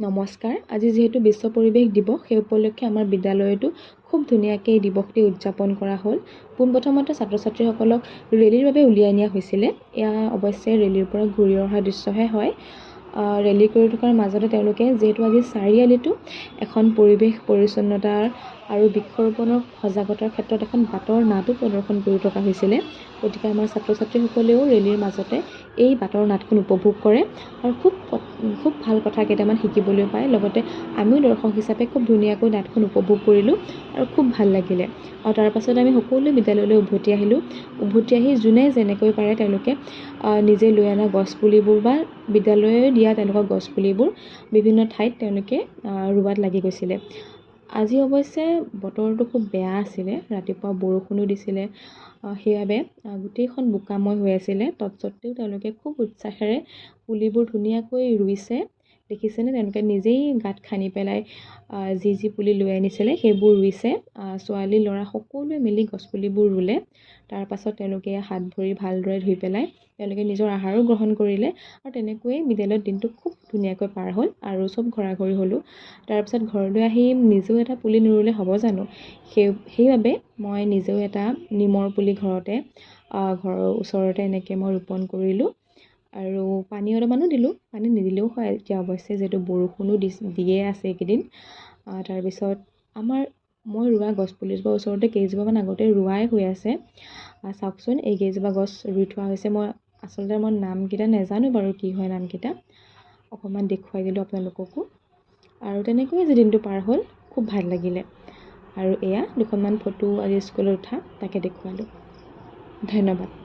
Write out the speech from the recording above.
নমস্কাৰ। আজি যিহেতু বিশ্ব পৰিৱেশ দিৱস, সেই উপলক্ষে আমাৰ বিদ্যালয়তো খুব ধুনীয়াকৈ এই দিৱসটি উদযাপন কৰা হ'ল। পোনপ্ৰথমতে ছাত্ৰ ছাত্ৰীসকলক ৰেলীৰ বাবে উলিয়াই নিয়া হৈছিলে। এয়া অৱশ্যে ৰেলীৰ পৰা ঘূৰি অহা দৃশ্যহে হয়। ৰেলী কৰি থকাৰ মাজতে তেওঁলোকে যিহেতু আজি চাৰিআলিতো এখন পৰিৱেশ পৰিচ্ছন্নতাৰ আৰু বৃক্ষৰোপণৰ সজাগতাৰ ক্ষেত্ৰত এখন বাটৰ নাটো প্ৰদৰ্শন কৰি থকা হৈছিলে। গতিকে আমাৰ ছাত্ৰ ছাত্ৰীসকলেও ৰেলীৰ মাজতে এই বাটৰ নাটখন উপভোগ কৰে আৰু খুব ভাল কথা কেইটামান শিকিবলৈ পায়। লগতে আমিও দৰ্শক হিচাপে খুব ধুনীয়াকৈ নাটখন উপভোগ কৰিলোঁ আৰু খুব ভাল লাগিলে। আৰু তাৰ পাছত আমি সকলোৱে বিদ্যালয়লৈ উভতি আহিলোঁ। উভতি আহি যোনে যেনেকৈ পাৰে তেওঁলোকে নিজে লৈ অনা গছপুলিবোৰ বা বিদ্যালয়ে দিয়া তেওঁলোকৰ গছপুলিবোৰ বিভিন্ন ঠাইত তেওঁলোকে ৰোৱাত লাগি গৈছিলে। আজি অৱশ্যে বতৰটো খুব বেয়া আছিলে, ৰাতিপুৱা বৰষুণো দিছিলে, সেইবাবে গোটেইখন বোকাময় হৈ আছিলে। তৎসত্ত্বেও তেওঁলোকে খুব উৎসাহেৰে পুলিবোৰ ধুনীয়াকৈ ৰুইছে। দেখিছেনে, তেওঁলোকে নিজেই গাঁত খান্দি পেলাই যি পুলি লৈ আনিছিলে সেইবোৰ ৰুইছে। ছোৱালী ল'ৰা সকলোৱে মিলি গছপুলিবোৰ ৰুলে। তাৰ পাছত তেওঁলোকে হাত ভৰি ভালদৰে ধুই পেলাই তেওঁলোকে নিজৰ আহাৰো গ্ৰহণ কৰিলে আৰু তেনেকৈয়ে বিদ্যালয়ত দিনটো খুব ধুনীয়াকৈ পাৰ হ'ল আৰু চব ঘৰা-ঘৰি হ'লোঁ। তাৰপিছত ঘৰলৈ আহি নিজেও এটা পুলি নোৰুলে হ'ব জানো, সেইবাবে মই নিজেও এটা নিমৰ পুলি ঘৰৰ ওচৰতে এনেকৈ মই ৰোপণ কৰিলোঁ আৰু পানী অলপমানো দিলোঁ। পানী নিদিলেও হয় এতিয়া অৱশ্যে, যিহেতু বৰষুণো দিয়ে আছে এইকেইদিন। তাৰপিছত মই ৰোৱা গছপুলিজোপা ওচৰতে কেইজোপামান আগতে ৰোৱাই হৈ আছে। চাওকচোন, এই কেইজোপা গছ ৰুই থোৱা হৈছে। আচলতে মই নামকেইটা নাজানো বাৰু কি হয় নামকেইটা, অকণমান দেখুৱাই দিলোঁ আপোনালোককো। আৰু তেনেকৈয়ে আজি দিনটো পাৰ হ'ল, খুব ভাল লাগিলে। আৰু এয়া দুখনমান ফটো আজি স্কুলত উঠা, তাকে দেখুৱালোঁ। ধন্যবাদ।